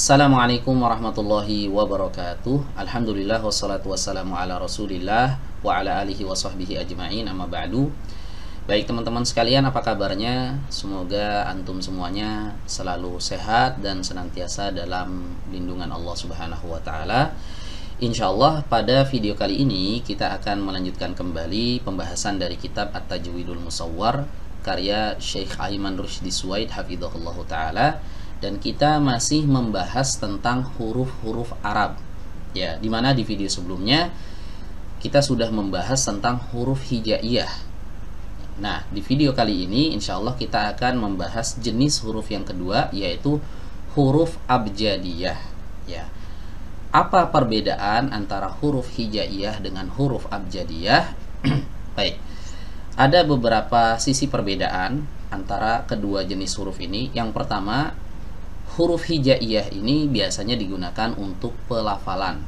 Assalamualaikum warahmatullahi wabarakatuh. Alhamdulillah wassalatu wassalamu ala rasulillah wa ala alihi wa sahbihi ajma'in, amma ba'du. Baik teman-teman sekalian, apa kabarnya? Semoga antum semuanya selalu sehat dan senantiasa dalam lindungan Allah Subhanahu wa taala. Insyaallah pada video kali ini kita akan melanjutkan kembali pembahasan dari kitab At-Tajwidul Musawwar karya Syekh Aiman Rushdi Suwaid hafizahullahu taala. Dan kita masih membahas tentang huruf-huruf Arab. Ya, dimana di video sebelumnya kita sudah membahas tentang huruf hijaiyah. Nah, di video kali ini insya Allah kita akan membahas jenis huruf yang kedua, yaitu huruf abjadiyah. Ya, apa perbedaan antara huruf hijaiyah dengan huruf abjadiyah? Baik, ada beberapa sisi perbedaan antara kedua jenis huruf ini. Yang pertama, huruf hijaiyah ini biasanya digunakan untuk pelafalan.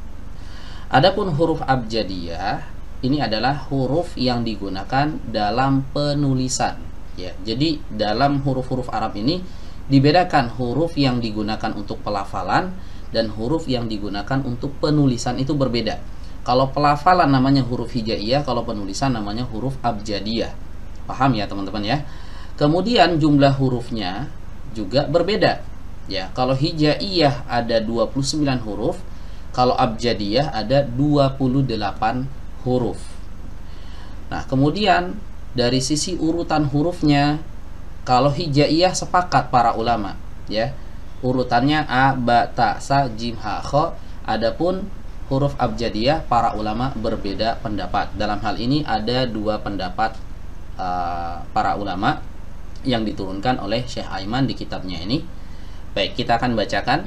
Adapun huruf abjadiyah ini adalah huruf yang digunakan dalam penulisan. Ya, jadi dalam huruf-huruf Arab ini dibedakan huruf yang digunakan untuk pelafalan dan huruf yang digunakan untuk penulisan itu berbeda. Kalau pelafalan namanya huruf hijaiyah, kalau penulisan namanya huruf abjadiyah. Paham ya teman-teman ya? Kemudian jumlah hurufnya juga berbeda. Ya, kalau hijaiyah ada 29 huruf, kalau abjadiyah ada 28 huruf. Nah, kemudian dari sisi urutan hurufnya, kalau hijaiyah sepakat para ulama, ya. Urutannya a, ba, ta, sa, jim, ha, kha. Adapun huruf abjadiyah para ulama berbeda pendapat. Dalam hal ini ada dua pendapat para ulama yang diturunkan oleh Syekh Aiman di kitabnya ini. Baik, kita akan bacakan.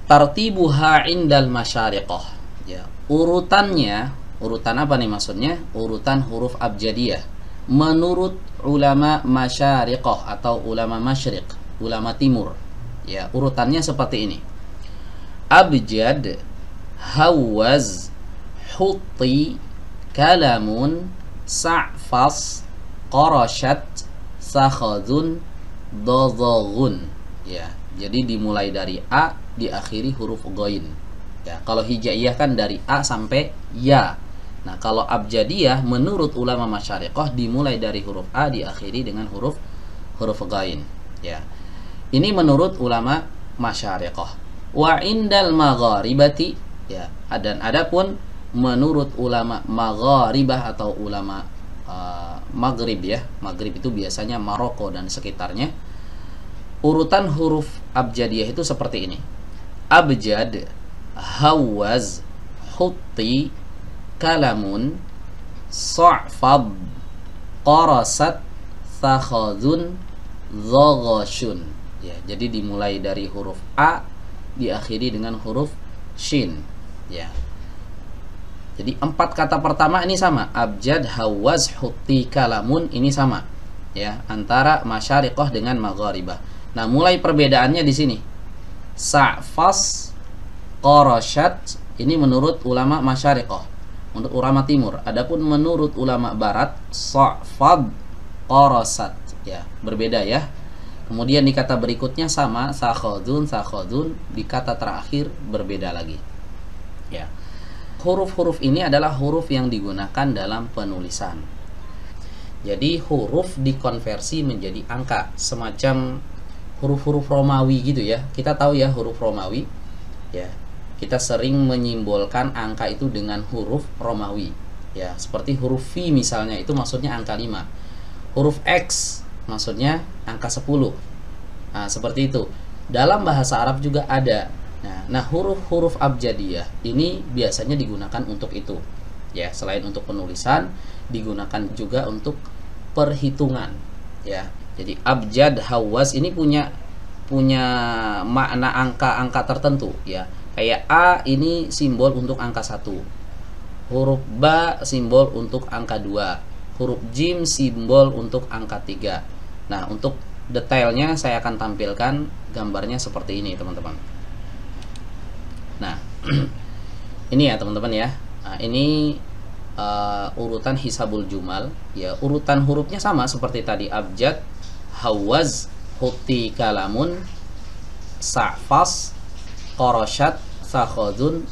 Tartibuha indal masyariqah. Ya, urutannya, urutan apa nih maksudnya? Urutan huruf abjadiyah. Menurut ulama masyariqah atau ulama masyriq, ulama timur. Ya, urutannya seperti ini. Abjad, hawaz, hutti, kalamun, sa'fas, qarashat, sakhadun, dodhogun. Ya, jadi dimulai dari A diakhiri huruf ghain. Ya, kalau hijaiyah kan dari A sampai ya. Nah, kalau abjadiyah menurut ulama masyariqah dimulai dari huruf A diakhiri dengan huruf ghain. Ya. Ini menurut ulama masyariqah. Wa indal magharibati, ya, dan adapun menurut ulama magharibah atau ulama Maghrib, ya. Maghrib itu biasanya Maroko dan sekitarnya. Urutan huruf abjadiyah itu seperti ini. Abjad, hawaz, hutti, kalamun, sa'fad, qarasat, sakhadun, dhaghashun. Ya, jadi dimulai dari huruf A diakhiri dengan huruf shin. Ya. Jadi empat kata pertama ini sama. Abjad, hawaz, hutti, kalamun ini sama. Ya, antara masyariqah dengan magharibah. Nah, mulai perbedaannya di sini. Sa'fas, qarashat ini menurut ulama masyariqah, menurut ulama timur. Adapun menurut ulama barat, sa'fad, qarasat. Ya, berbeda ya. Kemudian di kata berikutnya sama, sakhadun, di kata terakhir berbeda lagi. Ya. Huruf-huruf ini adalah huruf yang digunakan dalam penulisan. Jadi huruf dikonversi menjadi angka, semacam huruf-huruf Romawi gitu ya. Kita tahu ya huruf Romawi. Ya. Kita sering menyimbolkan angka itu dengan huruf Romawi. Ya, seperti huruf V misalnya, itu maksudnya angka 5. Huruf X maksudnya angka 10. Nah, seperti itu. Dalam bahasa Arab juga ada. Nah, huruf-huruf abjadiyah ini biasanya digunakan untuk itu. Ya, selain untuk penulisan, digunakan juga untuk perhitungan. Ya. Jadi abjad, hawaz ini punya makna angka-angka tertentu ya. Kayak A ini simbol untuk angka 1. Huruf Ba simbol untuk angka 2. Huruf Jim simbol untuk angka 3. Nah, untuk detailnya saya akan tampilkan gambarnya seperti ini, teman-teman. Nah, ini ya teman-teman ya. Nah, ini urutan hisabul jumal ya. Urutan hurufnya sama seperti tadi. Abjad, hawaz, hutti, kalamun, sa'fas, qarashat, sakhadun,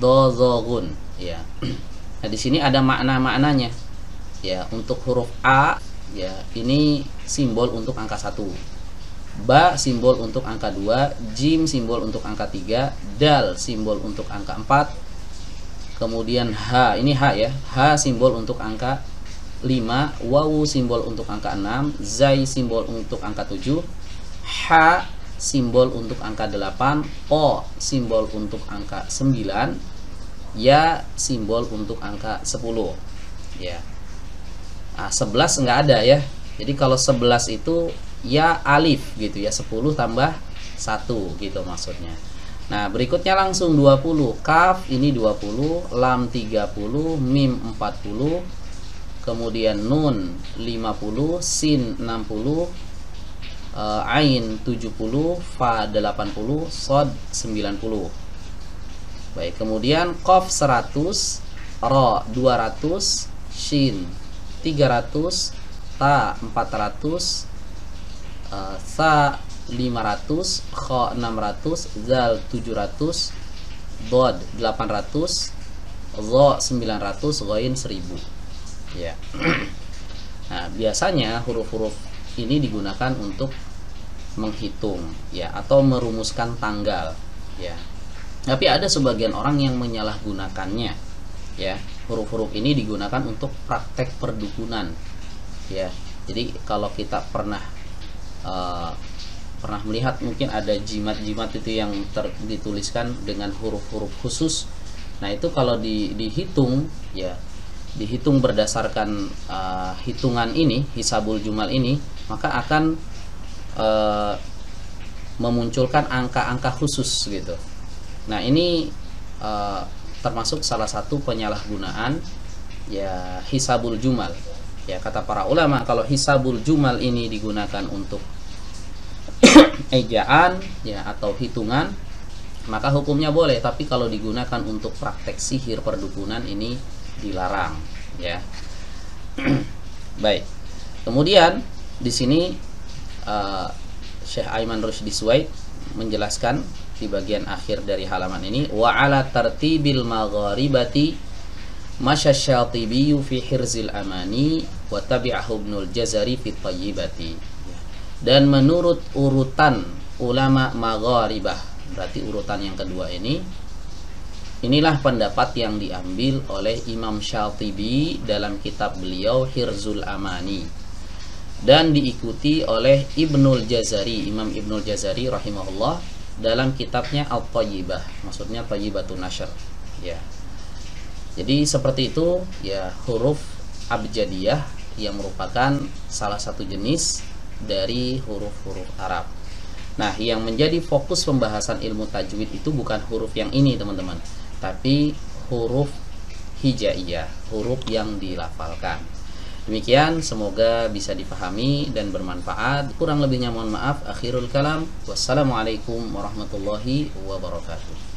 dozogun. Ya. Nah, di sini ada makna-maknanya. Ya, untuk huruf A, ya, ini simbol untuk angka 1. Ba simbol untuk angka 2, jim simbol untuk angka 3, dal simbol untuk angka 4. Kemudian H, ini H ya. H simbol untuk angka 5, wawu simbol untuk angka 6, zai simbol untuk angka 7, H simbol untuk angka 8, O simbol untuk angka 9, ya simbol untuk angka 10. Ya. Nah, 11 enggak ada ya. Jadi kalau 11 itu ya alif gitu ya, 10 tambah 1 gitu maksudnya. Nah, berikutnya langsung 20. Kaf ini 20, lam 30, mim 40, kemudian nun 50, sin 60, ain 70, fa 80, sod 90. Baik, kemudian qaf 100, ra 200, shin 300, ta 400, sa 500, kha 600, zal 700, dod 800, dha 900, ghain 1000. Ya. Nah, biasanya huruf-huruf ini digunakan untuk menghitung ya, atau merumuskan tanggal ya. Tapi ada sebagian orang yang menyalahgunakannya ya. Huruf-huruf ini digunakan untuk praktek perdukunan ya. Jadi kalau kita pernah melihat mungkin ada jimat-jimat itu yang dituliskan dengan huruf-huruf khusus. Nah, itu kalau dihitung ya, dihitung berdasarkan hitungan ini, hisabul jumal ini, maka akan memunculkan angka-angka khusus gitu. Nah, ini termasuk salah satu penyalahgunaan ya hisabul jumal. Ya, kata para ulama, kalau hisabul jumal ini digunakan untuk ejaan ya atau hitungan, maka hukumnya boleh. Tapi kalau digunakan untuk praktek sihir perdukunan, ini dilarang ya. Baik. Kemudian di sini Syekh Aiman Rushdi Suwaid menjelaskan di bagian akhir dari halaman ini, wa ala tartibil magharibati masyasyatibi fi hirzil amani wa tabi'ahu Ibnul Jazari fi tayyibati. Dan menurut urutan ulama magharibah, berarti urutan yang kedua ini, inilah pendapat yang diambil oleh Imam Syatibi dalam kitab beliau Hirzul Amani, dan diikuti oleh Ibnul Jazari, Imam Ibnul Jazari rahimahullah, dalam kitabnya At-Tayyibah, maksudnya Thayyibatun Nashr ya. Jadi seperti itu ya, huruf abjadiyah yang merupakan salah satu jenis dari huruf-huruf Arab. Nah, yang menjadi fokus pembahasan ilmu tajwid itu bukan huruf yang ini teman-teman, tapi huruf hijaiyah, huruf yang dilafalkan. Demikian, semoga bisa dipahami dan bermanfaat. Kurang lebihnya mohon maaf. Akhirul kalam, wassalamualaikum warahmatullahi wabarakatuh.